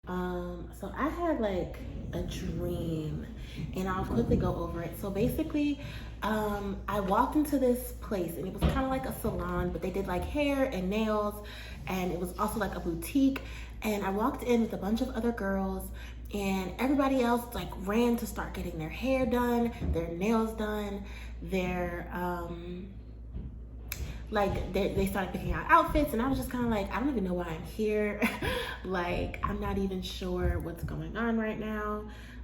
So I had like a dream, and I'll quickly go over it. So basically, I walked into this place, and it was kind of like a salon, but they did like hair and nails, and it was also like a boutique. And I walked in with a bunch of other girls, and everybody else like ran to start getting their hair done, their nails done, their like they started picking out outfits, and I was just kind of like, I don't even know why I'm here. Like, I'm not even sure what's going on right now.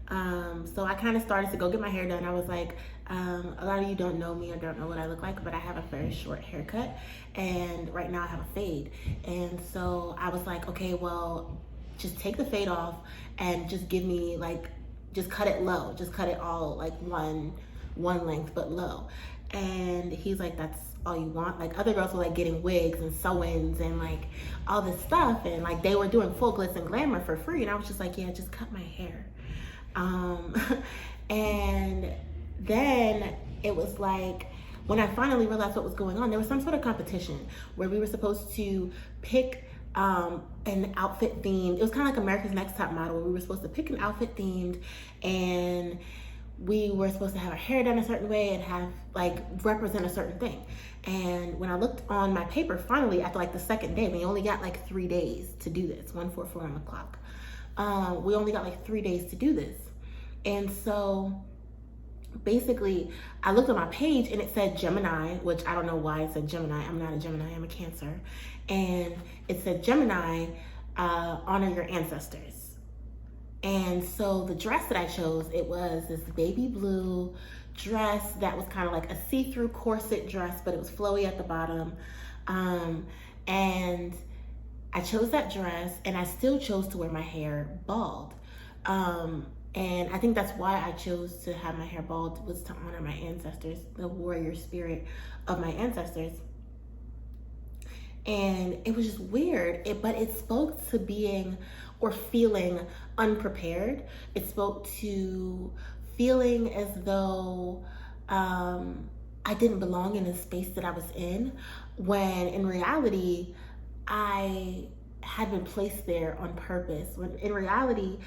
So I kind of started to go get my hair done. I was like, a lot of you don't know me or don't know what I look like, but I have a very short haircut, and right now I have a fade. And so I was like, okay, well, just take the fade off and just give me like, just cut it low, just cut it all like one length but low. And he's like, that's all you want? Like, other girls were like getting wigs and sew-ins and like all this stuff, and like they were doing full glitz and glamour for free, and I was just like, yeah, just cut my hair. And then it was like, when I finally realized what was going on, there was some sort of competition where we were supposed to pick an outfit themed. It was kind of like America's Next Top Model, where we were supposed to pick an outfit themed, and we were supposed to have our hair done a certain way and have like represent a certain thing. And when I looked on my paper, finally after like the second day, we only got like 3 days to do this, 144 on the clock. We only got like 3 days to do this. And so basically I looked at my page and it said Gemini, which I don't know why it said Gemini. I'm not a Gemini, I'm a Cancer. And it said Gemini, honor your ancestors. And so the dress that I chose, it was this baby blue dress that was kind of like a see-through corset dress, but it was flowy at the bottom. And I chose that dress, and I still chose to wear my hair bald. And I think that's why I chose to have my hair bald, was to honor my ancestors, the warrior spirit of my ancestors. And it was just weird, but it spoke to being or feeling unprepared. It spoke to feeling as though I didn't belong in the space that I was in, when in reality, I had been placed there on purpose. When in reality,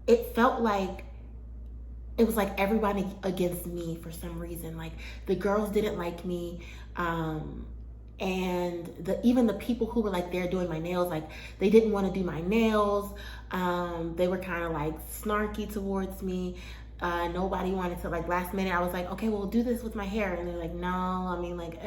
it felt like it was like everybody against me for some reason. Like, the girls didn't like me. And even the people who were like there doing my nails, like they didn't want to do my nails. They were kind of like snarky towards me. Nobody wanted to, like, last minute I was like, okay, well, do this with my hair, and they're like, no. I mean, like,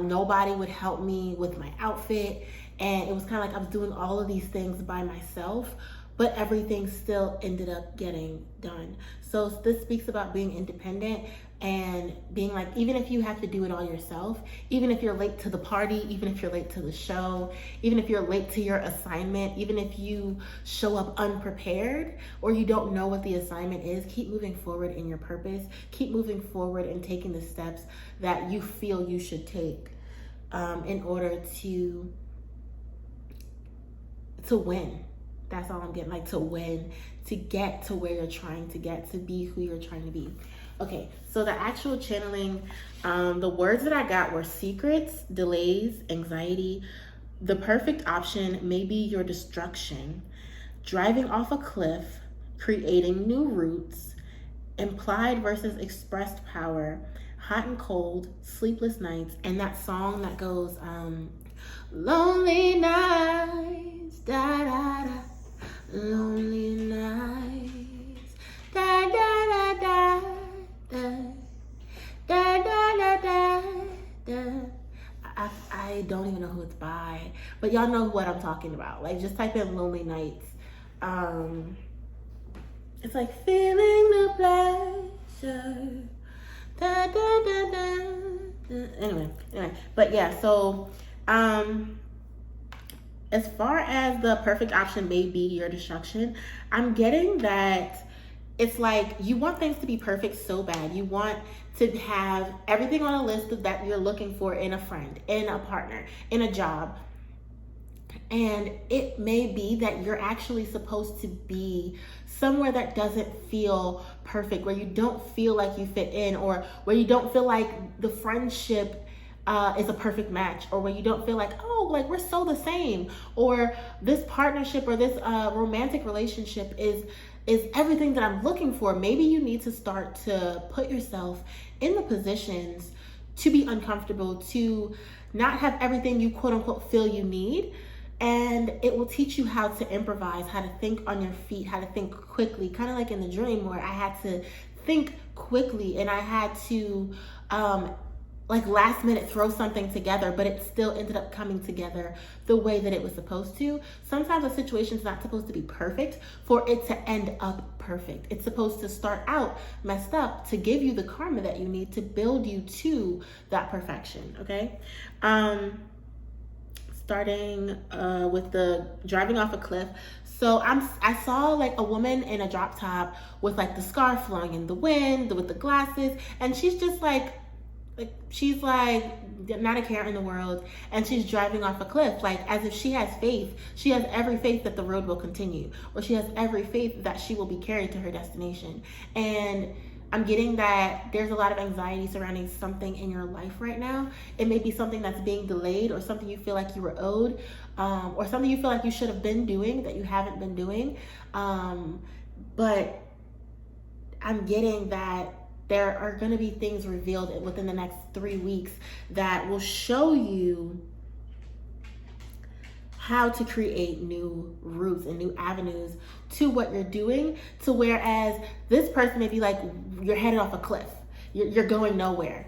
nobody would help me with my outfit, and it was kind of like I was doing all of these things by myself, but everything still ended up getting done. So this speaks about being independent and being like, even if you have to do it all yourself, even if you're late to the party, even if you're late to the show, even if you're late to your assignment, even if you show up unprepared or you don't know what the assignment is, keep moving forward in your purpose. Keep moving forward and taking the steps that you feel you should take in order to win. That's all I'm getting, like, to win, to get to where you're trying to get, to be who you're trying to be. Okay, so the actual channeling, the words that I got were secrets, delays, anxiety, the perfect option may be your destruction, driving off a cliff, creating new roots, implied versus expressed power, hot and cold, sleepless nights, and that song that goes, lonely nights, da da da, lonely nights, da da da da. Da, da, da, da, da. I don't even know who it's by, but y'all know what I'm talking about. Like, just type in Lonely Nights. It's like feeling the pleasure. Da, da, da, da, da. Anyway, but yeah, so as far as the perfect option may be your destruction, I'm getting that it's like you want things to be perfect so bad. You want to have everything on a list that you're looking for in a friend, in a partner, in a job. And it may be that you're actually supposed to be somewhere that doesn't feel perfect, where you don't feel like you fit in, or where you don't feel like the friendship is a perfect match, or when you don't feel like, oh, like we're so the same, or this partnership or this romantic relationship is everything that I'm looking for. Maybe you need to start to put yourself in the positions to be uncomfortable, to not have everything you quote unquote feel you need. And it will teach you how to improvise, how to think on your feet, how to think quickly, kind of like in the dream where I had to think quickly and I had to like last minute throw something together, but it still ended up coming together the way that it was supposed to. Sometimes a situation's not supposed to be perfect for it to end up perfect. It's supposed to start out messed up to give you the karma that you need to build you to that perfection, okay? Starting with the driving off a cliff. So I saw like a woman in a drop top with like the scarf flowing in the wind with the glasses, and she's just like she's like not a care in the world, and she's driving off a cliff like as if she has faith. She has every faith that the road will continue, or she has every faith that she will be carried to her destination. And I'm getting that there's a lot of anxiety surrounding something in your life right now. It may be something that's being delayed, or something you feel like you were owed, or something you feel like you should have been doing that you haven't been doing. But I'm getting that there are going to be things revealed within the next 3 weeks that will show you how to create new routes and new avenues to what you're doing, to whereas this person may be like, you're headed off a cliff, you're going nowhere.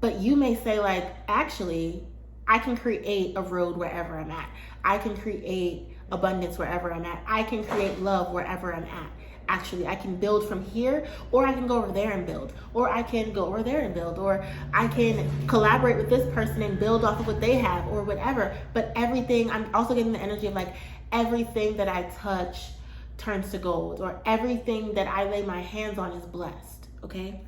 But you may say like, actually, I can create a road wherever I'm at. I can create abundance wherever I'm at. I can create love wherever I'm at. Actually, I can build from here, or I can go over there and build, or I can go over there and build, or I can collaborate with this person and build off of what they have, or whatever. But everything, I'm also getting the energy of like, everything that I touch turns to gold, or everything that I lay my hands on is blessed, okay?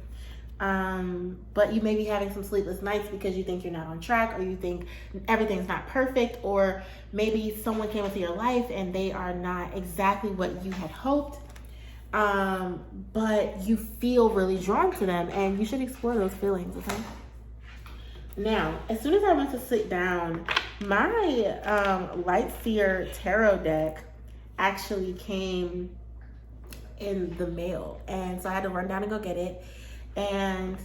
But you may be having some sleepless nights because you think you're not on track, or you think everything's not perfect, or maybe someone came into your life and they are not exactly what you had hoped. But you feel really drawn to them, and you should explore those feelings, okay? Now, as soon as I went to sit down, my Light Seer Tarot deck actually came in the mail, and so I had to run down and go get it. And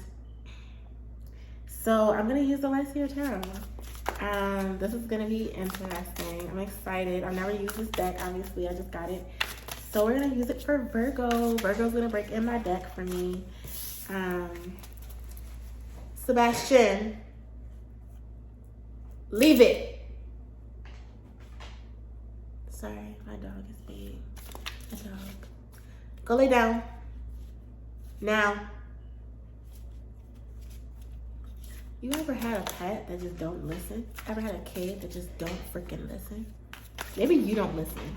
so I'm gonna use the Light Seer Tarot. This is gonna be interesting. I'm excited. I've never used this deck, obviously. I just got it. So we're gonna use it for Virgo. Virgo's gonna break in my deck for me. Sebastian, leave it. Sorry, my dog is being a dog. Go lay down. Now. You ever had a pet that just don't listen? Ever had a kid that just don't freaking listen? Maybe you don't listen.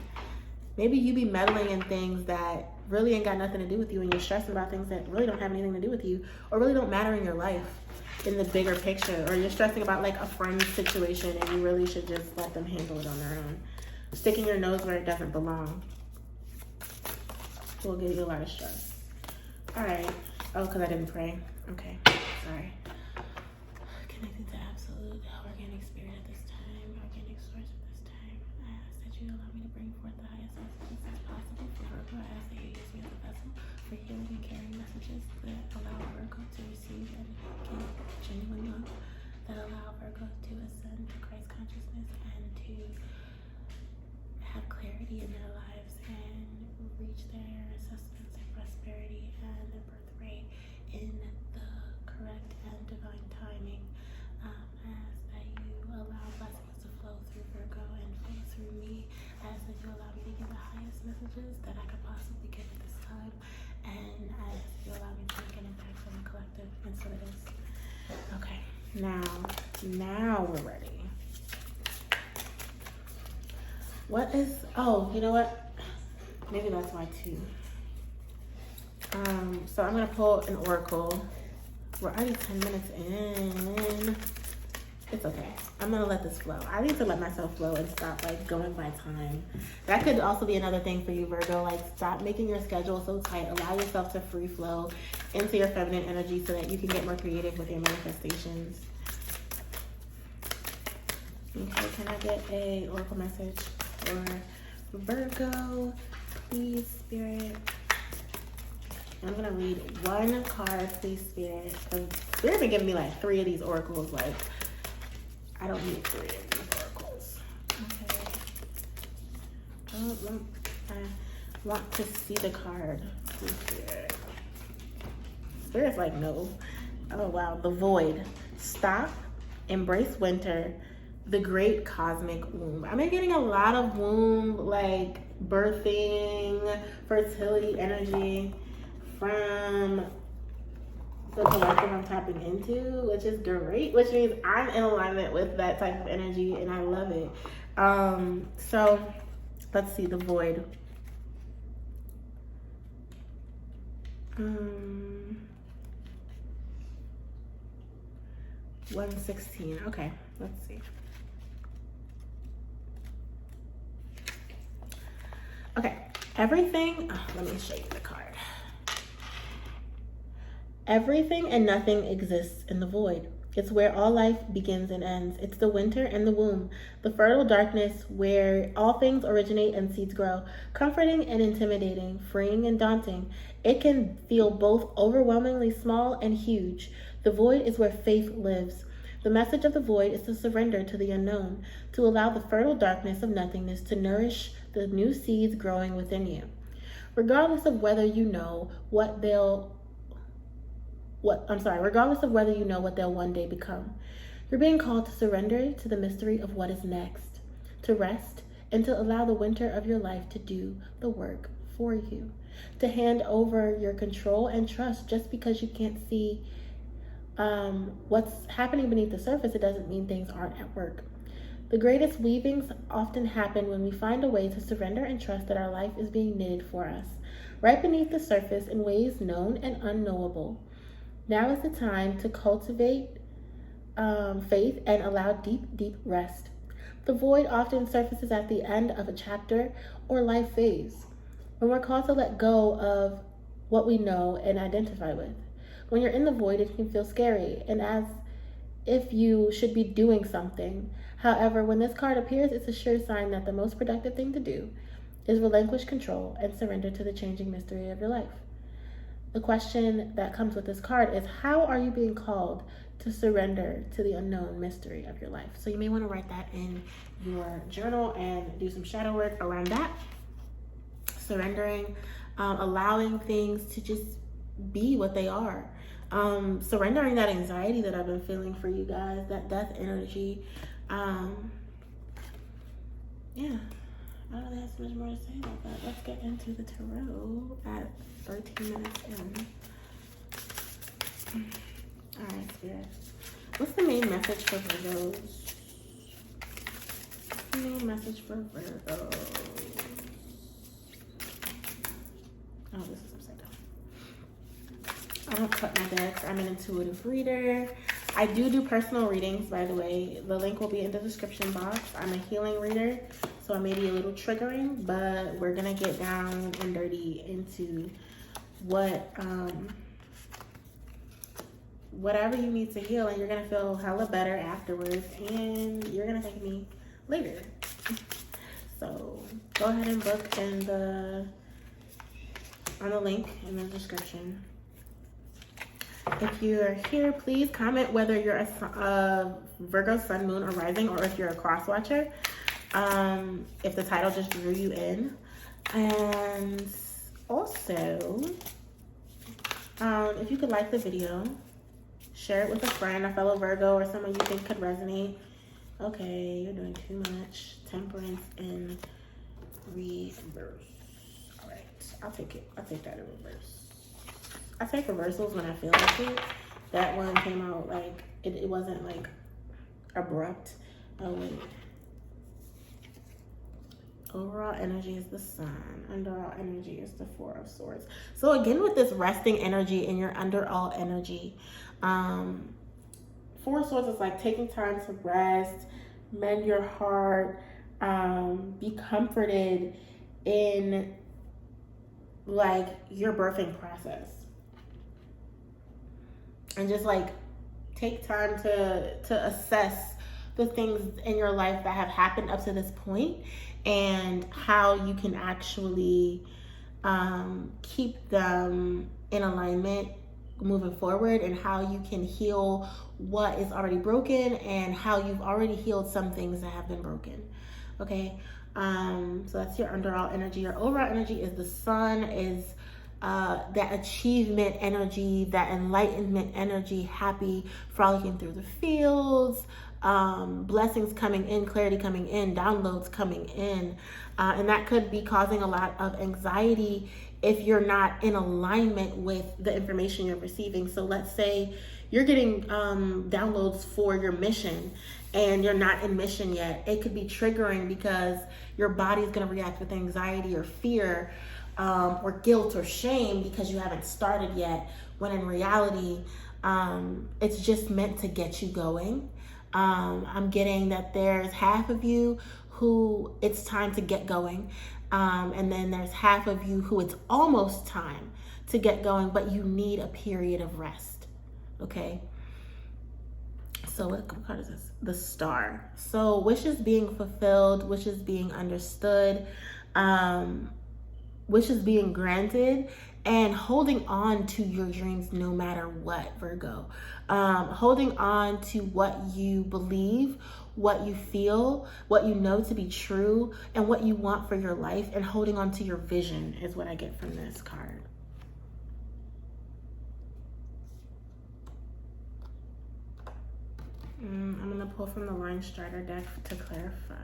Maybe you be meddling in things that really ain't got nothing to do with you, and you're stressing about things that really don't have anything to do with you, or really don't matter in your life in the bigger picture. Or you're stressing about like a friend's situation, and you really should just let them handle it on their own. Sticking your nose where it doesn't belong will give you a lot of stress. All right. Oh, because I didn't pray. Okay. Sorry. Connected to absolute organic spirit at this time, organic source at this time. I ask that you allow me to bring forth the highest essence as possible for Virgo. I ask that you use me as a vessel for healing and carrying messages that allow Virgo to receive and give genuine love, that allow Virgo to ascend to Christ consciousness and to have clarity in their lives and reach their sustenance and prosperity and their birthright in the correct and divine timing. As you allow blessings to flow through Virgo and flow through me, as you allow me to give the highest messages that I could possibly give at this time, and as you allow me to make an impact on the collective, and so it is. Okay, now we're ready. What is, oh, you know what? Maybe that's why too. So I'm gonna pull an oracle. We're already 10 minutes in. It's okay. I'm gonna let this flow. I need to let myself flow and stop like going by time. That could also be another thing for you, Virgo. Like, stop making your schedule so tight. Allow yourself to free flow into your feminine energy so that you can get more creative with your manifestations. Can I get a oracle message for Virgo, please, Spirit? I'm gonna read one card, please, Spirit. Because Spirit been giving me like 3 of these oracles. Like, I don't need 3 of these oracles. Okay. I want to see the card, please, Spirit. Spirit's like, no. Oh, wow. The void. Stop. Embrace winter. The great cosmic womb. I'm getting a lot of womb, like birthing, fertility energy from the collective I'm tapping into, which is great, which means I'm in alignment with that type of energy and I love it. So let's see, the void. 116. Okay, let's see. Okay, everything, let me show you the card. Everything and nothing exists in the void. It's where all life begins and ends. It's the winter and the womb, the fertile darkness where all things originate and seeds grow. Comforting and intimidating, freeing and daunting. It can feel both overwhelmingly small and huge. The void is where faith lives. The message of the void is to surrender to the unknown, to allow the fertile darkness of nothingness to nourish the new seeds growing within you. Regardless of whether you know what they'll one day become. You're being called to surrender to the mystery of what is next, to rest, and to allow the winter of your life to do the work for you, to hand over your control and trust. Just because you can't see what's happening beneath the surface, it doesn't mean things aren't at work. The greatest weavings often happen when we find a way to surrender and trust that our life is being knitted for us, right beneath the surface in ways known and unknowable. Now is the time to cultivate faith and allow deep, deep rest. The void often surfaces at the end of a chapter or life phase, when we're called to let go of what we know and identify with. When you're in the void, it can feel scary and as if you should be doing something. However, when this card appears, it's a sure sign that the most productive thing to do is relinquish control and surrender to the changing mystery of your life. The question that comes with this card is, how are you being called to surrender to the unknown mystery of your life? So you may want to write that in your journal and do some shadow work around that. Surrendering, allowing things to just be what they are. Surrendering that anxiety that I've been feeling for you guys, that death energy. Yeah. I don't really have so much more to say about that. Let's get into the tarot at 13 minutes in. Alright, Spirit. What's the main message for Virgos? What's the main message for Virgos? Oh, this is upside down. I don't cut my decks. I'm an intuitive reader. I do personal readings, by the way. The link will be in the description box. I'm a healing reader, so I may be a little triggering, but we're gonna get down and dirty into what whatever you need to heal, and you're gonna feel hella better afterwards, and you're gonna thank me later. So go ahead and book on the link in the description. If you're here, please comment whether you're a Virgo sun, moon, or rising, or if you're a cross watcher. If the title just drew you in. And also, if you could like the video, share it with a friend, a fellow Virgo, or someone you think could resonate. Okay, you're doing too much. Temperance in reverse. All right, I'll take it. I'll take that in reverse. I take reversals when I feel like it. That one came out like, it wasn't like abrupt. Oh, wait. Overall energy is the Sun. Underall energy is the Four of Swords. So again, with this resting energy and your underall energy, Four of Swords is like taking time to rest, mend your heart, be comforted in like your birthing process. And just like take time to assess the things in your life that have happened up to this point and how you can actually keep them in alignment moving forward, and how you can heal what is already broken and how you've already healed some things that have been broken. Okay, so that's your underall energy. Your overall energy is the sun, is that achievement energy, that enlightenment energy, happy, frolicking through the fields, blessings coming in, clarity coming in, downloads coming in. And that could be causing a lot of anxiety if you're not in alignment with the information you're receiving. So let's say you're getting downloads for your mission and you're not in mission yet. It could be triggering because your body's going to react with anxiety or fear, or guilt or shame because you haven't started yet, when in reality, it's just meant to get you going. I'm getting that there's half of you who it's time to get going. And then there's half of you who it's almost time to get going, but you need a period of rest. Okay. So what card is this? The Star. So wishes being fulfilled, wishes being understood, wishes being granted, and holding on to your dreams no matter what, Virgo. Holding on to what you believe, what you feel, what you know to be true, and what you want for your life, and holding on to your vision is what I get from this card. I'm gonna pull from the Line Strider deck to clarify.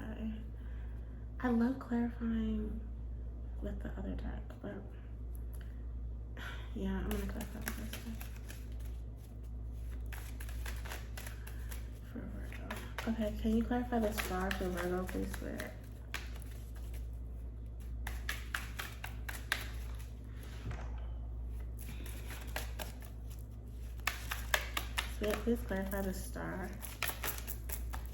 I love clarifying with the other deck, but yeah, I'm gonna clarify with this one. For Virgo. Okay, can you clarify the Star for Virgo, please, Spirit? Spirit, please clarify the Star.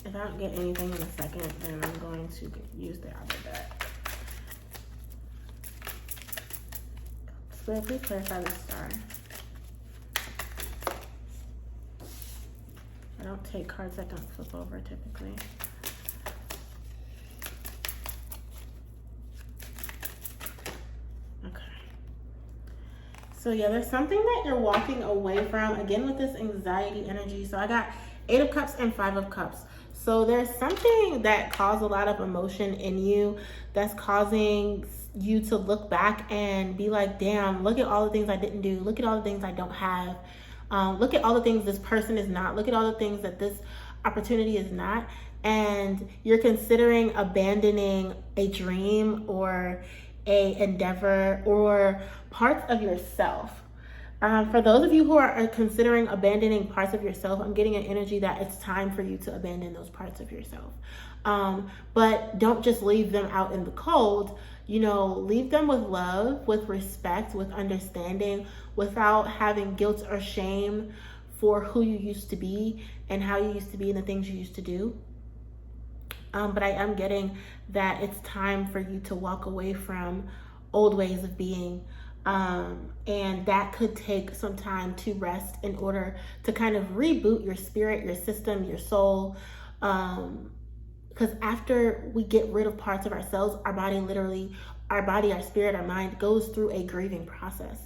If I don't get anything in a second, then I'm going to use the other deck. Spirit, please clarify the Star. I don't take cards that don't flip over typically. Okay. So yeah, there's something that you're walking away from, again with this anxiety energy. So I got 8 of Cups and 5 of Cups. So there's something that caused a lot of emotion in you that's causing you to look back and be like, damn, look at all the things I didn't do. Look at all the things I don't have. Look at all the things this person is not. Look at all the things that this opportunity is not. And you're considering abandoning a dream or a endeavor or parts of yourself. For those of you who are considering abandoning parts of yourself, I'm getting an energy that it's time for you to abandon those parts of yourself. But don't just leave them out in the cold. You know, leave them with love, with respect, with understanding, without having guilt or shame for who you used to be and how you used to be and the things you used to do. But I am getting that it's time for you to walk away from old ways of being. And that could take some time to rest in order to kind of reboot your spirit, your system, your soul. Because after we get rid of parts of ourselves, our body, our spirit, our mind goes through a grieving process.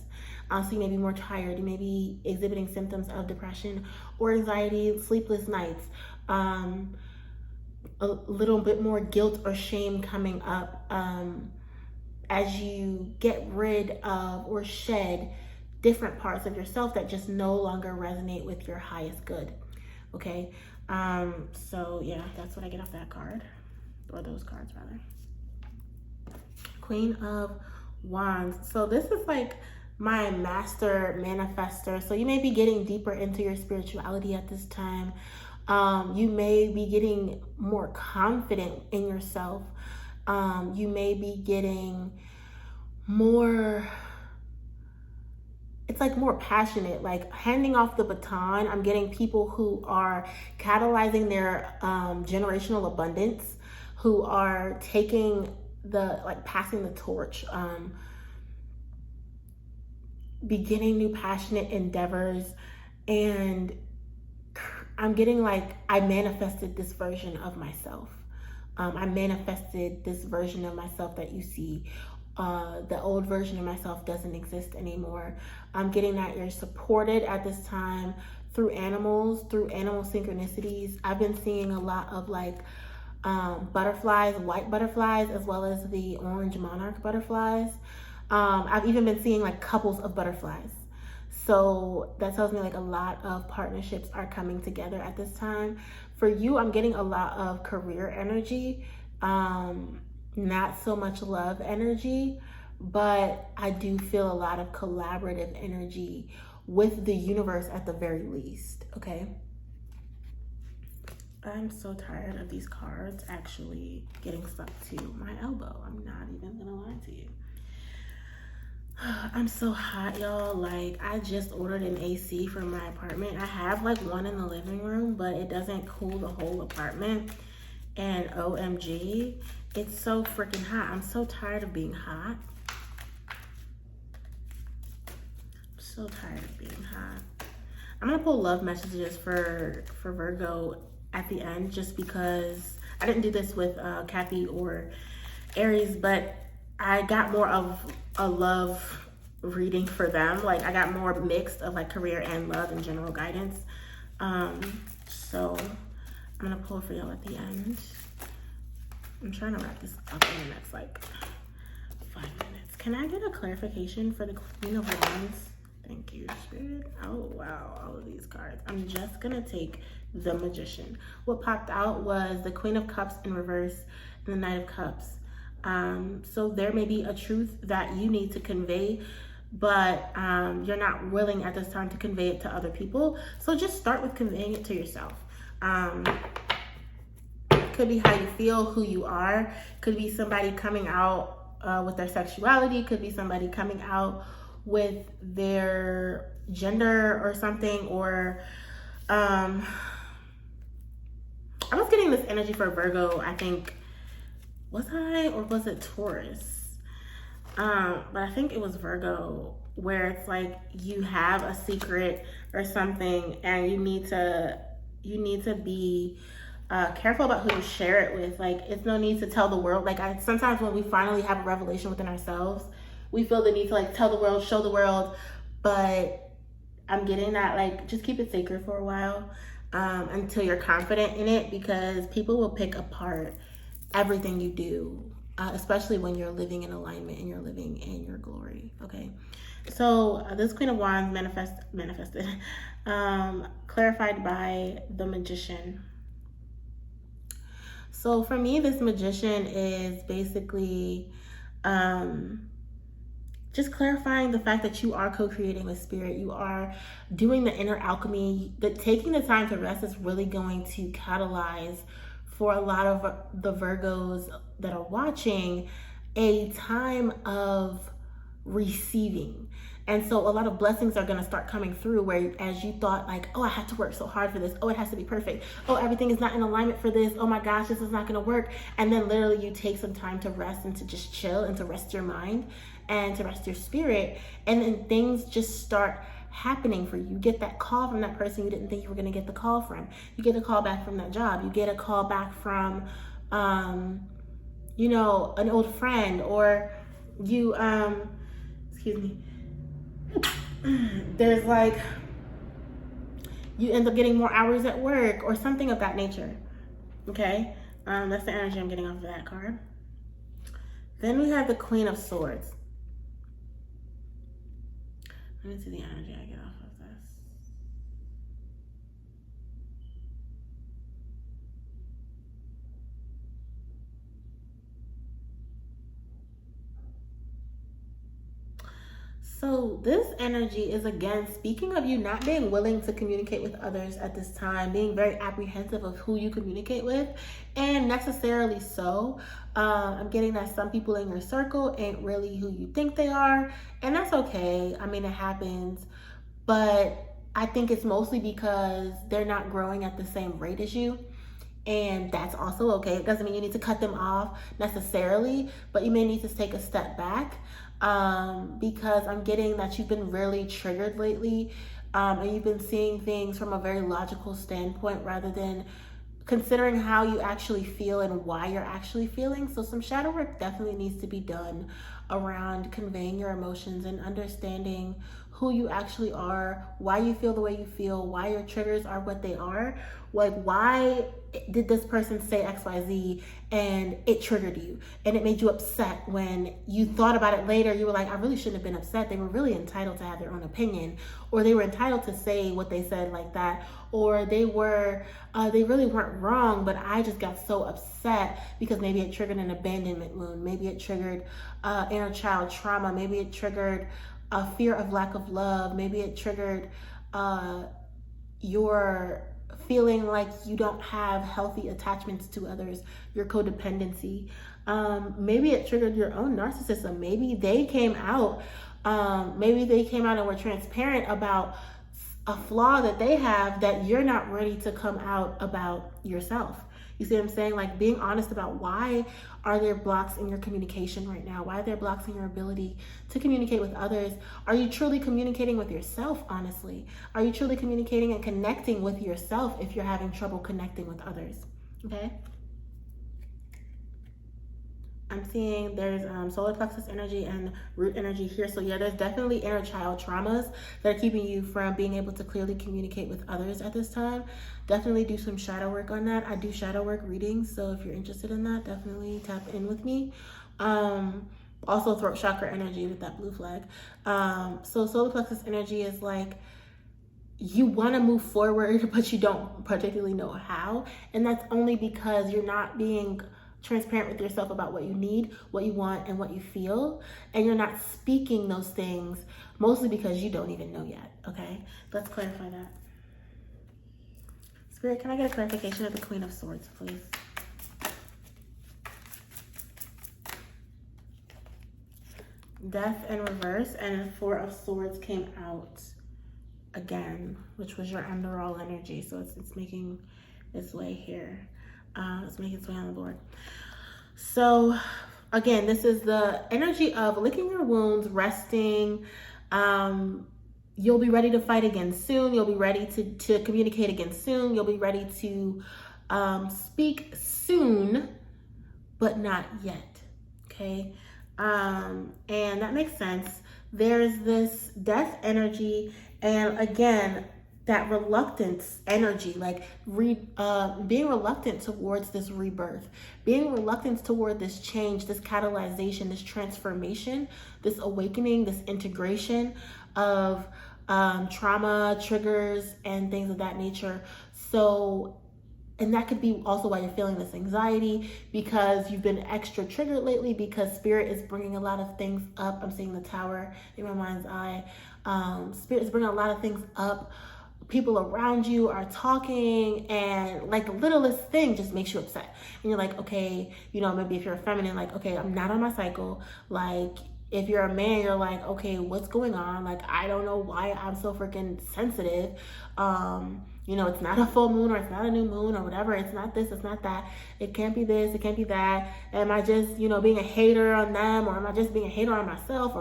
So you may be more tired, you may be exhibiting symptoms of depression or anxiety, sleepless nights, a little bit more guilt or shame coming up as you get rid of or shed different parts of yourself that just no longer resonate with your highest good. Okay, so yeah, that's what I get off that card, or those cards rather. Queen of Wands. So this is like my master manifester. So you may be getting deeper into your spirituality at this time. You may be getting more confident in yourself. You may be getting more, it's like more passionate, like handing off the baton. I'm getting people who are catalyzing their generational abundance, who are taking passing the torch, beginning new passionate endeavors, and I'm getting like I manifested this version of myself. I manifested this version of myself that you see. The old version of myself doesn't exist anymore. I'm getting that you're supported at this time through animals, through animal synchronicities. I've been seeing a lot of like butterflies, white butterflies, as well as the orange monarch butterflies. I've even been seeing like couples of butterflies. So that tells me like a lot of partnerships are coming together at this time. For you, I'm getting a lot of career energy, not so much love energy, but I do feel a lot of collaborative energy with the universe at the very least, okay? I'm so tired of these cards actually getting stuck to my elbow. I'm not even gonna lie to you. I'm so hot, y'all. Like, I just ordered an AC for my apartment. I have like one in the living room, but it doesn't cool the whole apartment. And OMG, it's so freaking hot. I'm so tired of being hot. I'm so tired of being hot. I'm gonna pull love messages for Virgo at the end, just because I didn't do this with Kathy or Aries, but I got more of a love reading for them. Like, I got more mixed of like career and love and general guidance. So I'm gonna pull for y'all at the end. I'm trying to wrap this up in the next like 5 minutes. Can I get a clarification for the Queen of Wands? Thank you, Spirit. Oh, wow, all of these cards. I'm just gonna take the Magician. What popped out was the Queen of Cups in reverse and the Knight of Cups. So there may be a truth that you need to convey, but you're not willing at this time to convey it to other people. So just start with conveying it to yourself. Could be how you feel, who you are. Could be somebody coming out with their sexuality. Could be somebody coming out with their gender or something. Or I was getting this energy for Virgo, I think. Was I, or was it Taurus? But I think it was Virgo, where it's like you have a secret or something and you need to be careful about who you share it with. Like, it's no need to tell the world. Like, sometimes when we finally have a revelation within ourselves, we feel the need to like tell the world, show the world, but I'm getting that like just keep it sacred for a while until you're confident in it, because people will pick apart everything you do, especially when you're living in alignment and you're living in your glory. Okay, so this Queen of Wands manifested, clarified by the Magician. So for me, this Magician is basically just clarifying the fact that you are co-creating with spirit. You are doing the inner alchemy. That taking the time to rest is really going to catalyze, for a lot of the Virgos that are watching, a time of receiving. And so a lot of blessings are going to start coming through, where as you thought like, oh, I have to work so hard for this. Oh, it has to be perfect. Oh, everything is not in alignment for this. Oh my gosh, this is not going to work. And then literally you take some time to rest and to just chill and to rest your mind and to rest your spirit. And then things just start happening for you. You get that call from that person you didn't think you were going to get the call from. You get a call back from that job. You get a call back from, you know, an old friend, or you, excuse me, there's like, you end up getting more hours at work or something of that nature. Okay, that's the energy I'm getting off of that card. Then we have the Queen of Swords. Let me see the energy I get off of this. So this energy is, again, speaking of you not being willing to communicate with others at this time, being very apprehensive of who you communicate with, and necessarily so. I'm getting that some people in your circle ain't really who you think they are, and that's okay. I mean, it happens, but I think it's mostly because they're not growing at the same rate as you. And that's also okay. It doesn't mean you need to cut them off necessarily, but you may need to take a step back, because I'm getting that you've been really triggered lately and you've been seeing things from a very logical standpoint rather than considering how you actually feel and why you're actually feeling. So some shadow work definitely needs to be done around conveying your emotions and understanding who you actually are, why you feel the way you feel, why your triggers are what they are. Like, why did this person say XYZ and it triggered you and it made you upset? When you thought about it later, you were like, I really shouldn't have been upset. They were really entitled to have their own opinion, or they were entitled to say what they said like that, or they really weren't wrong, but I just got so upset because maybe it triggered an abandonment wound, maybe it triggered inner child trauma, maybe it triggered a fear of lack of love, maybe it triggered your feeling like you don't have healthy attachments to others, your codependency. Maybe it triggered your own narcissism. Maybe they came out and were transparent about a flaw that they have that you're not ready to come out about yourself. You see what I'm saying? Like, being honest about why are there blocks in your communication right now? Why are there blocks in your ability to communicate with others? Are you truly communicating with yourself, honestly? Are you truly communicating and connecting with yourself if you're having trouble connecting with others? Okay? I'm seeing there's solar plexus energy and root energy here. So yeah, there's definitely inner child traumas that are keeping you from being able to clearly communicate with others at this time. Definitely do some shadow work on that. I do shadow work readings, so if you're interested in that, definitely tap in with me. Also throat chakra energy with that blue flag. So solar plexus energy is like, you want to move forward, but you don't particularly know how. And that's only because you're not being transparent with yourself about what you need, what you want, and what you feel. And you're not speaking those things, mostly because you don't even know yet, okay? Let's clarify that. Spirit, can I get a clarification of the Queen of Swords, please? Death in reverse, and Four of Swords came out again, which was your underall energy. So it's making its way here. Let's make its way on the board. So again, this is the energy of licking your wounds, resting. You'll be ready to fight again soon. You'll be ready to communicate again soon. You'll be ready to speak soon, but not yet. Okay. And that makes sense. There's this death energy, and again, that reluctance energy, like being reluctant towards this rebirth, being reluctant toward this change, this catalyzation, this transformation, this awakening, this integration of trauma, triggers, and things of that nature. So, and that could be also why you're feeling this anxiety, because you've been extra triggered lately, because Spirit is bringing a lot of things up. I'm seeing the Tower in my mind's eye. Spirit is bringing a lot of things up. People around you are talking, and like the littlest thing just makes you upset. And you're like, okay, you know, maybe if you're a feminine, like, okay, I'm not on my cycle. Like, if you're a man, you're like, okay, what's going on? Like, I don't know why I'm so freaking sensitive. You know, it's not a full moon, or it's not a new moon, or whatever. It's not this, it's not that. It can't be this, it can't be that. Am I just, you know, being a hater on them, or am I just being a hater on myself,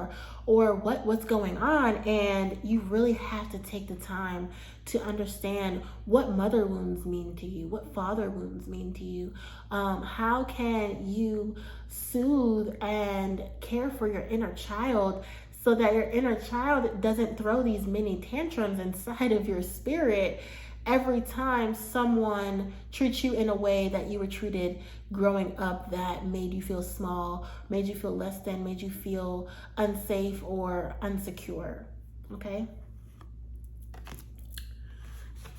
or what's going on? And you really have to take the time to understand what mother wounds mean to you, what father wounds mean to you. How can you soothe and care for your inner child so that your inner child doesn't throw these mini tantrums inside of your spirit every time someone treats you in a way that you were treated growing up, that made you feel small, made you feel less than, made you feel unsafe or insecure, okay?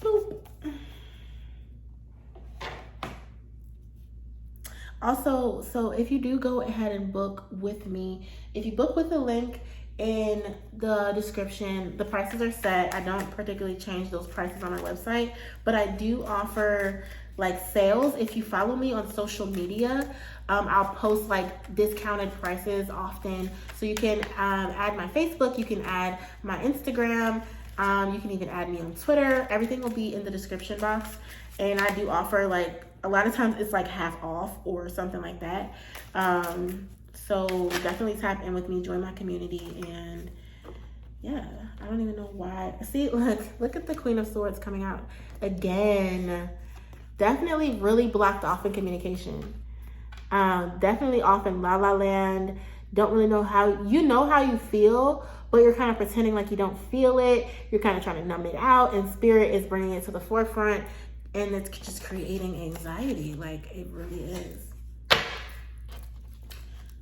Boop. Also, so if you do go ahead and book with me, if you book with the link in the description, the prices are set. I don't particularly change those prices on my website, but I do offer like sales. If you follow me on social media, I'll post like discounted prices often. So you can add my Facebook, you can add my Instagram, you can even add me on Twitter. Everything will be in the description box. And I do offer, like, a lot of times it's like half off or something like that. So definitely tap in with me, join my community, and Yeah, I don't even know why. See, look at the Queen of Swords coming out again. Definitely really blocked off in communication. Definitely off in la la land. Don't really know how you feel, but you're kind of pretending like you don't feel it. You're kind of trying to numb it out, and spirit is bringing it to the forefront, and it's just creating anxiety. Like, it really is.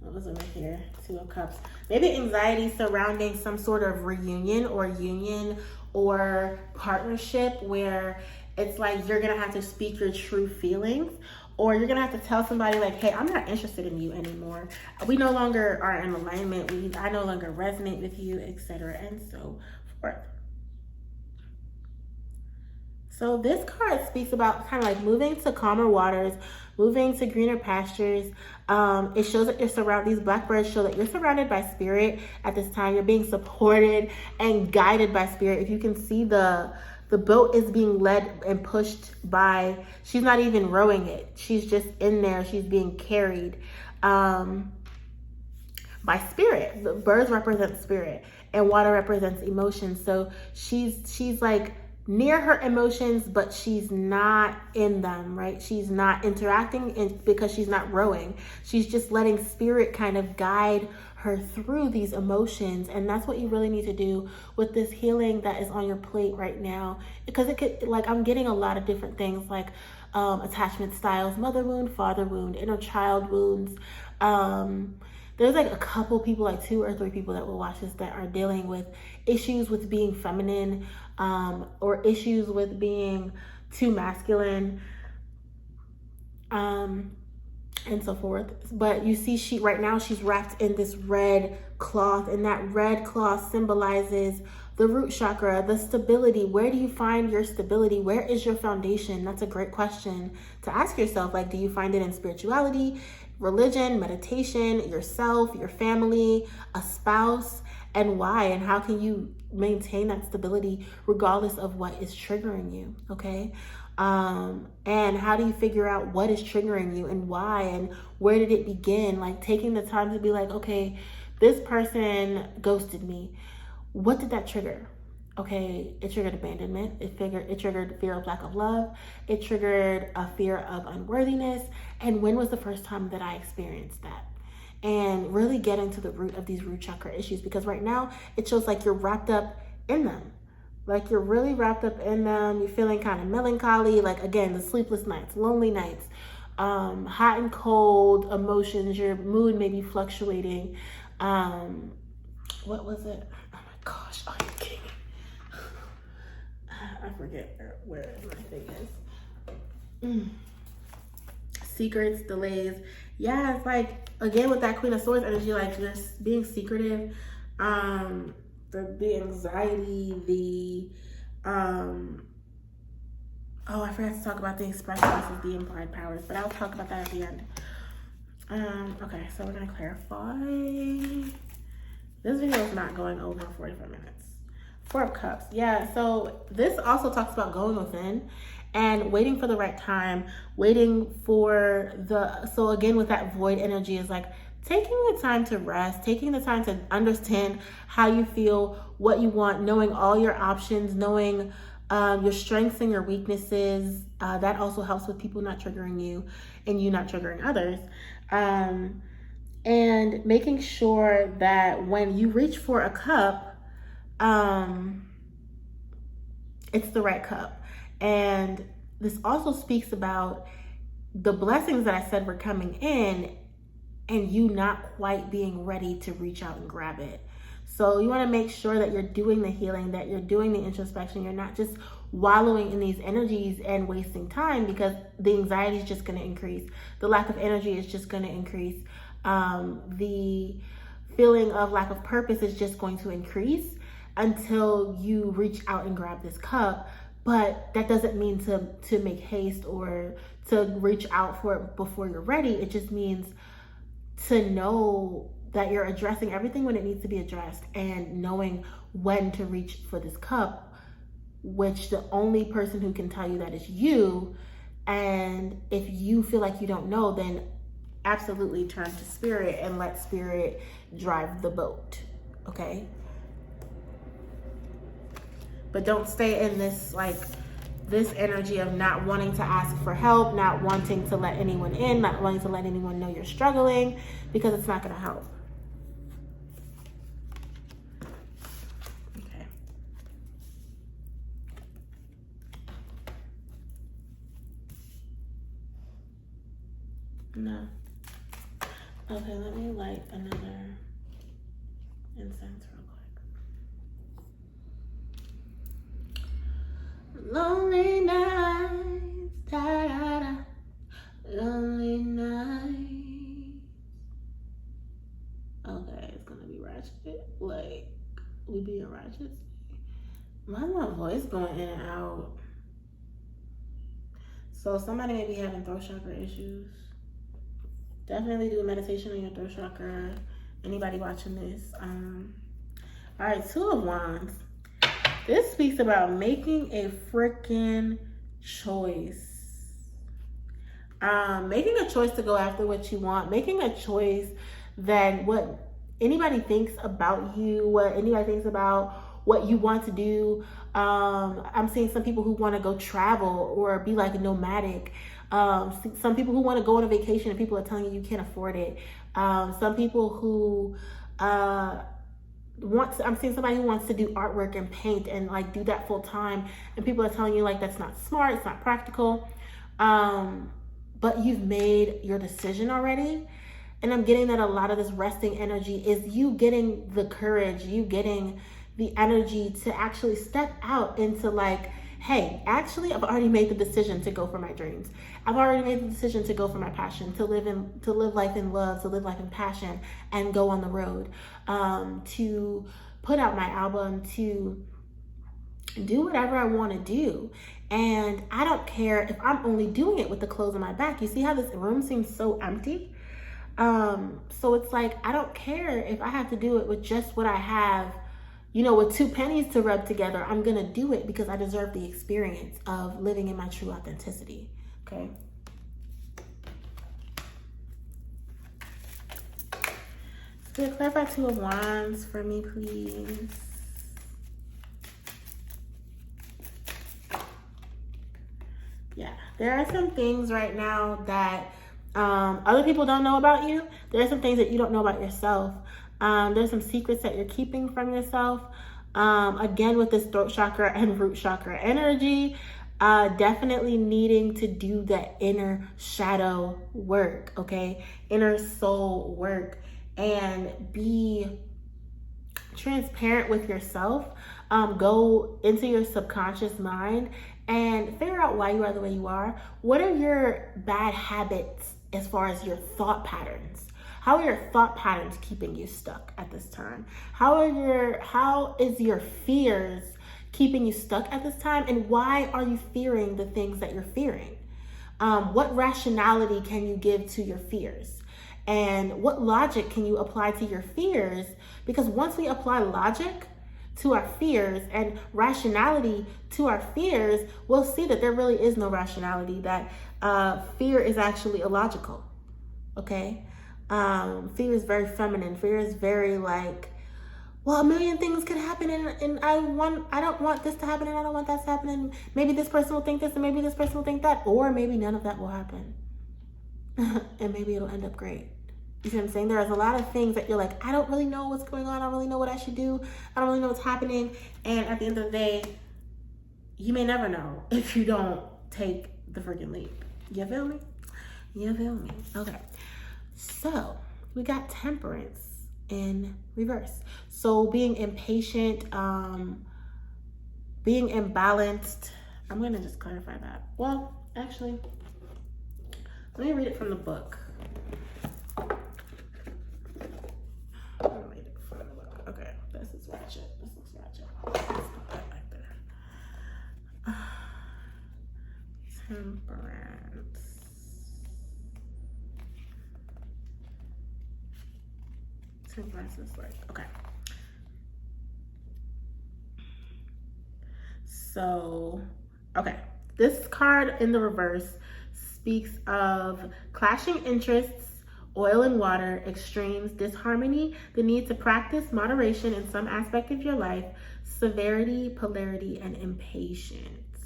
What was over here? Two of Cups. Maybe anxiety surrounding some sort of reunion or union or partnership where it's like you're gonna have to speak your true feelings, or you're gonna have to tell somebody like, hey, I'm not interested in you anymore. We no longer are in alignment. I no longer resonate with you, etc. and so forth. So this card speaks about kind of like moving to calmer waters, moving to greener pastures. It shows that you're surrounded, these blackbirds show that you're surrounded by spirit at this time. You're being supported and guided by spirit. If you can see the boat is being led and pushed by, she's not even rowing it. She's just in there. She's being carried by spirit. The birds represent spirit and water represents emotion. So she's like near her emotions, but she's not in them, right? She's not interacting because she's not rowing. She's just letting spirit kind of guide her through these emotions. And that's what you really need to do with this healing that is on your plate right now, because it could, like, I'm getting a lot of different things like attachment styles, mother wound, father wound, inner child wounds. There's like a couple people, like 2 or 3 people that will watch this that are dealing with issues with being feminine, or issues with being too masculine, and so forth. But you see, right now she's wrapped in this red cloth, and that red cloth symbolizes the root chakra, the stability. Where do you find your stability? Where is your foundation? That's a great question to ask yourself. Like, do you find it in spirituality, religion, meditation, yourself, your family, a spouse, and why? And how can you maintain that stability regardless of what is triggering you? Okay. And how do you figure out what is triggering you and why, and where did it begin? Like, taking the time to be like, okay, this person ghosted me. What did that trigger? Okay, it triggered abandonment. It triggered fear of lack of love. It triggered a fear of unworthiness. And when was the first time that I experienced that? And really getting to the root of these root chakra issues, because right now it shows like you're wrapped up in them. Like, you're really wrapped up in them. You're feeling kind of melancholy. Like, again, the sleepless nights, lonely nights, hot and cold emotions. Your mood may be fluctuating. What was it? Oh my gosh, are you kidding me? I forget where my thing is. Secrets, delays. Yeah, it's like, again, with that Queen of Swords energy, like just being secretive, the anxiety, oh, I forgot to talk about the express versus the implied powers, but I'll talk about that at the end. Okay, so we're gonna clarify. This video is not going over 45 minutes. 4 of Cups. Yeah, so this also talks about going within and waiting for the right time, waiting for so again, with that void energy, is like taking the time to rest, taking the time to understand how you feel, what you want, knowing all your options, knowing your strengths and your weaknesses. That also helps with people not triggering you and you not triggering others. And making sure that when you reach for a cup, it's the right cup. And this also speaks about the blessings that I said were coming in and you not quite being ready to reach out and grab it. So you want to make sure that you're doing the healing, that you're doing the introspection. You're not just wallowing in these energies and wasting time, because the anxiety is just going to increase. The lack of energy is just going to increase. The feeling of lack of purpose is just going to increase until you reach out and grab this cup. But that doesn't mean to make haste or to reach out for it before you're ready. It just means to know that you're addressing everything when it needs to be addressed, and knowing when to reach for this cup, which the only person who can tell you that is you. And if you feel like you don't know, then absolutely turn to spirit and let spirit drive the boat. Okay. But don't stay in this this energy of not wanting to ask for help, not wanting to let anyone in, not wanting to let anyone know you're struggling, because it's not going to help. Okay. No. Okay, let me light another incense real quick. Lonely nights, da-da-da. Lonely nights. Okay, it's gonna be ratchet. Like, we being ratchet. Why is my voice going in and out? So somebody may be having throat chakra issues. Definitely do a meditation on your throat chakra. Anybody watching this? All right, Two of Wands. This speaks about making a freaking choice. Making a choice to go after what you want. Making a choice that what anybody thinks about you, what anybody thinks about what you want to do. I'm seeing some people who want to go travel or be like nomadic. Some people who want to go on a vacation and people are telling you can't afford it. Some people who I'm seeing somebody who wants to do artwork and paint and like do that full time, and people are telling you like that's not smart, it's not practical. But you've made your decision already. And I'm getting that a lot of this resting energy is you getting the courage, you getting the energy to actually step out into like, hey, actually, I've already made the decision to go for my dreams. I've already made the decision to go for my passion, to live life in love, to live life in passion, and go on the road, to put out my album, to do whatever I want to do. And I don't care if I'm only doing it with the clothes on my back. You see how this room seems so empty? So it's like, I don't care if I have to do it with just what I have, you know, with 2 pennies to rub together. I'm going to do it because I deserve the experience of living in my true authenticity. Okay. So clarify Two of Wands for me, please. Yeah, there are some things right now that other people don't know about you. There are some things that you don't know about yourself. There's some secrets that you're keeping from yourself. Again, with this throat chakra and root chakra energy, definitely needing to do that inner shadow work, okay? Inner soul work, and be transparent with yourself. Go into your subconscious mind and figure out why you are the way you are. What are your bad habits as far as your thought patterns? How are your thought patterns keeping you stuck at this time? How is your fears keeping you stuck at this time? And why are you fearing the things that you're fearing? What rationality can you give to your fears? And what logic can you apply to your fears? Because once we apply logic to our fears and rationality to our fears, we'll see that there really is no rationality, that fear is actually illogical, okay? Fear is very feminine. Fear is very like, well, a million things could happen and I don't want this to happen and I don't want that to happen, and maybe this person will think this and maybe this person will think that, or maybe none of that will happen. And maybe it'll end up great. You see what I'm saying? There's a lot of things that you're like, I don't really know what's going on. I don't really know what I should do. I don't really know what's happening. And at the end of the day, you may never know if you don't take the freaking leap. You feel me? You feel me? Okay. So we got Temperance in reverse. So being impatient, being imbalanced. I'm going to just clarify that. Well, actually, let me read it from the book. Okay, this is ratchet. This looks ratchet. Let's put that back there. Temperance. Temperance is like, okay. So, okay. This card in the reverse speaks of clashing interests, oil and water, extremes, disharmony, the need to practice moderation in some aspect of your life, severity, polarity, and impatience.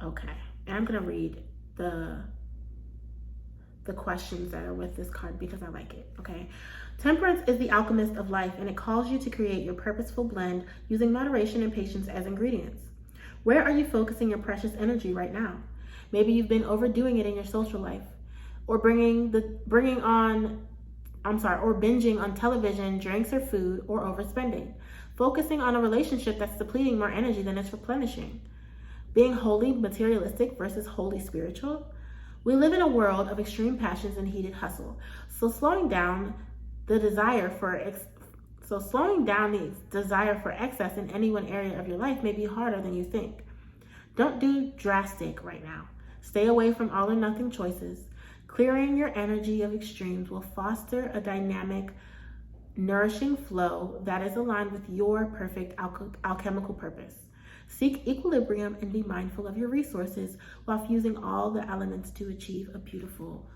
Okay, and I'm gonna read the questions that are with this card because I like it. Okay, temperance is the alchemist of life, and it calls you to create your purposeful blend using moderation and patience as ingredients. Where are you focusing your precious energy right now? Maybe you've been overdoing it in your social life, or binging on television, drinks, or food, or overspending. Focusing on a relationship that's depleting more energy than it's replenishing. Being wholly materialistic versus wholly spiritual. We live in a world of extreme passions and heated hustle. So slowing down the desire for excess in any one area of your life may be harder than you think. Don't do drastic right now. Stay away from all or nothing choices. Clearing your energy of extremes will foster a dynamic, nourishing flow that is aligned with your perfect alchemical purpose. Seek equilibrium and be mindful of your resources while fusing all the elements to achieve a beautiful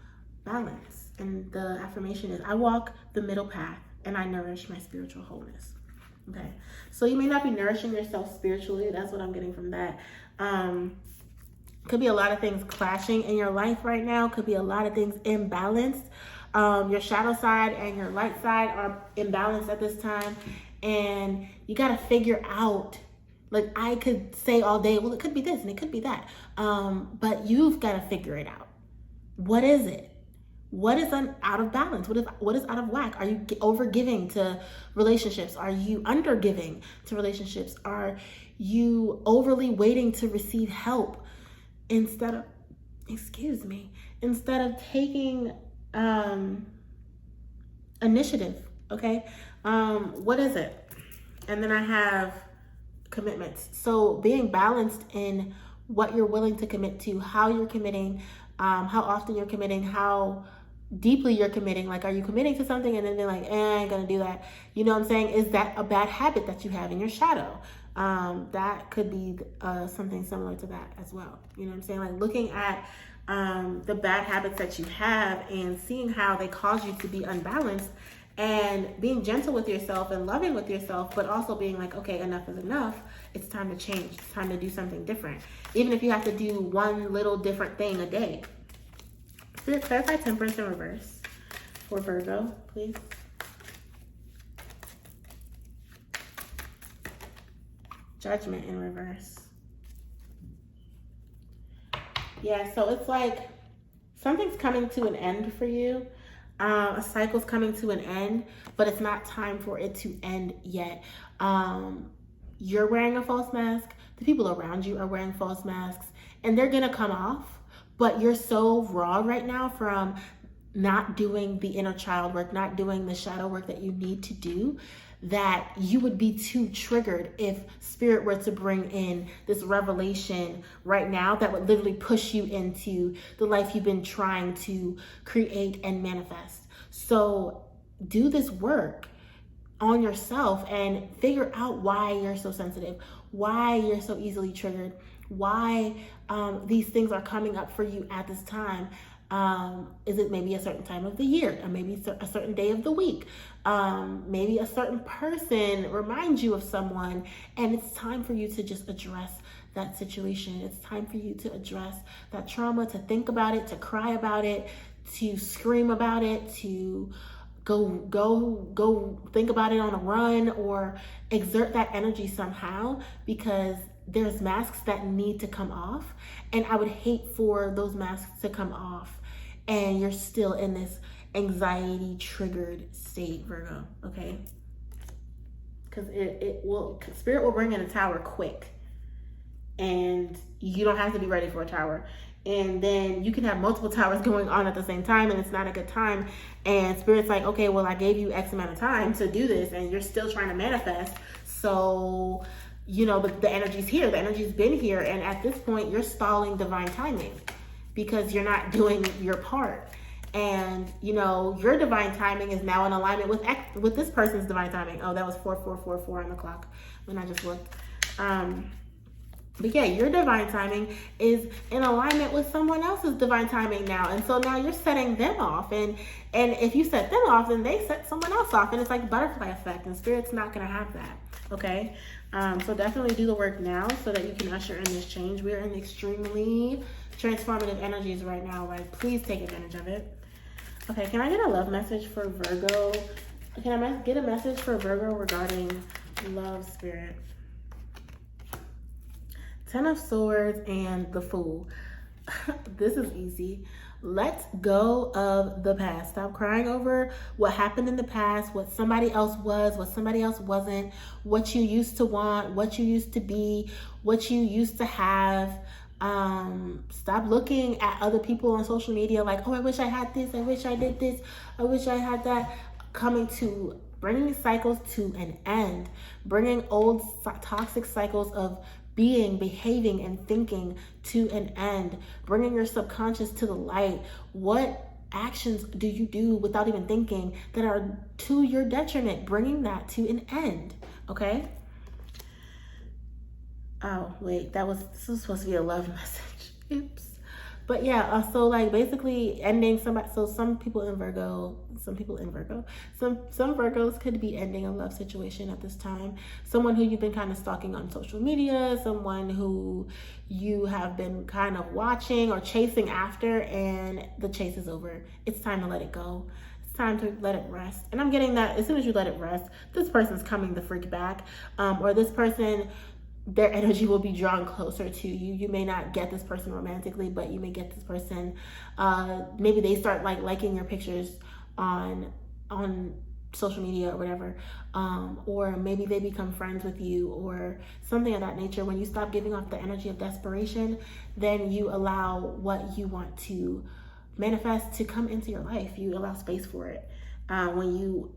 balance. And the affirmation is, I walk the middle path and I nourish my spiritual wholeness. Okay, so you may not be nourishing yourself spiritually. That's what I'm getting from that. Could be a lot of things clashing in your life right now. Could be a lot of things imbalanced. Your shadow side and your light side are imbalanced at this time. And you got to figure out, like I could say all day, well, it could be this and it could be that. But you've got to figure it out. What is it? What is out of balance? What is out of whack? Are you over giving to relationships? Are you under giving to relationships? Are you overly waiting to receive help instead of taking initiative? Okay. What is it? And then I have commitments. So being balanced in what you're willing to commit to, how you're committing, how often you're committing, how deeply you're committing. Like, are you committing to something and then being like, I ain't gonna do that? You know what I'm saying? Is that a bad habit that you have in your shadow? That could be something similar to that as well. You know what I'm saying? Like looking at the bad habits that you have and seeing how they cause you to be unbalanced, and being gentle with yourself and loving with yourself, but also being like, okay, enough is enough. It's time to change. It's time to do something different. Even if you have to do one little different thing a day. Spirit, clarify temperance in reverse for Virgo, please. Judgment in reverse. Yeah, so it's like something's coming to an end for you. A cycle's coming to an end, but it's not time for it to end yet. You're wearing a false mask. The people around you are wearing false masks, and they're gonna come off, but you're so raw right now from not doing the inner child work, not doing the shadow work that you need to do, that you would be too triggered if spirit were to bring in this revelation right now that would literally push you into the life you've been trying to create and manifest. So do this work on yourself and figure out why you're so sensitive, why you're so easily triggered, why these things are coming up for you at this time. Is it maybe a certain time of the year, or maybe a certain day of the week? Maybe a certain person reminds you of someone, and it's time for you to just address that situation. It's time for you to address that trauma, to think about it, to cry about it, to scream about it, to go think about it on a run, or exert that energy somehow, because there's masks that need to come off. And I would hate for those masks to come off and you're still in this anxiety triggered state, Virgo, okay? Because spirit will bring in a tower quick, and you don't have to be ready for a tower. And then you can have multiple towers going on at the same time, and it's not a good time. And spirit's like, okay, well, I gave you X amount of time to do this, and you're still trying to manifest. So, you know, the energy's here, the energy's been here. And at this point, you're stalling divine timing because you're not doing your part. And, you know, your divine timing is now in alignment with this person's divine timing. Oh, that was 4444 on the clock when I just looked. But yeah, your divine timing is in alignment with someone else's divine timing now. And so now you're setting them off. And if you set them off, then they set someone else off. And it's like butterfly effect. And Spirit's not going to have that. Okay? So definitely do the work now so that you can usher in this change. We're in extremely transformative energies right now. Like, please take advantage of it. Okay, can I get a love message for Virgo? Can I get a message for Virgo regarding love, Spirit? 10 of Swords and the Fool. This is easy. Let go of the past. Stop crying over what happened in the past, what somebody else was, what somebody else wasn't, what you used to want, what you used to be, what you used to have. Stop looking at other people on social media like, oh, I wish I had this, I wish I did this, I wish I had that. Bringing cycles to an end, bringing old toxic cycles of behaving, and thinking to an end, bringing your subconscious to the light. What actions do you do without even thinking that are to your detriment? Bringing that to an end, okay? Oh, wait, this was supposed to be a love message. Oops. But yeah, so like basically ending some Virgos could be ending a love situation at this time. Someone who you've been kind of stalking on social media, someone who you have been kind of watching or chasing after, and the chase is over. It's time to let it go. It's time to let it rest. And I'm getting that as soon as you let it rest, this person's coming the freak back, or this person, their energy will be drawn closer to you. You may not get this person romantically, but you may get this person, maybe they start like liking your pictures on social media or whatever, or maybe they become friends with you or something of that nature. When you stop giving off the energy of desperation, then you allow what you want to manifest to come into your life. You allow space for it. When you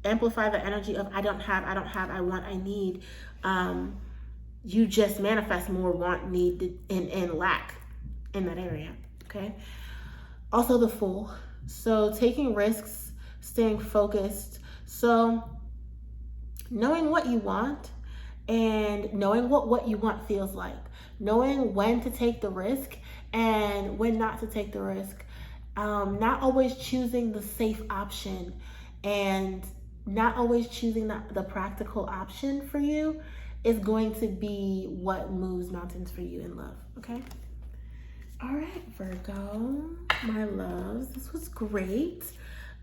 amplify the energy of I don't have, I want, I need, you just manifest more want, need, and lack in that area, okay? Also the Fool. So taking risks, staying focused. So knowing what you want and knowing what you want feels like. Knowing when to take the risk and when not to take the risk. Not always choosing the safe option and not always choosing the practical option for you is going to be what moves mountains for you in love, okay? All right, Virgo, my loves, this was great.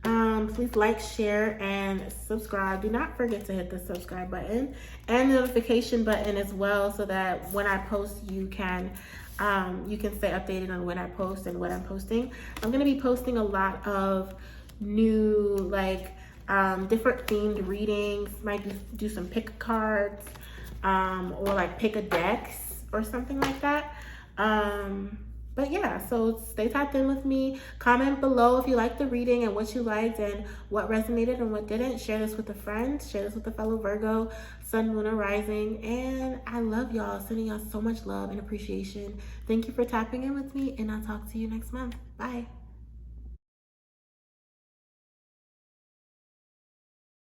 Please like, share, and subscribe. Do not forget to hit the subscribe button and notification button as well, so that when I post, you can stay updated on when I post and what I'm posting. I'm gonna be posting a lot of new, different themed readings. Might do some pick cards, or like pick a decks or something like that. But yeah, so stay tapped in with me. Comment below if you liked the reading and what you liked and what resonated and what didn't. Share this with a friend. Share this with a fellow Virgo, Sun, Moon, or Rising. And I love y'all. Sending y'all so much love and appreciation. Thank you for tapping in with me, and I'll talk to you next month. Bye.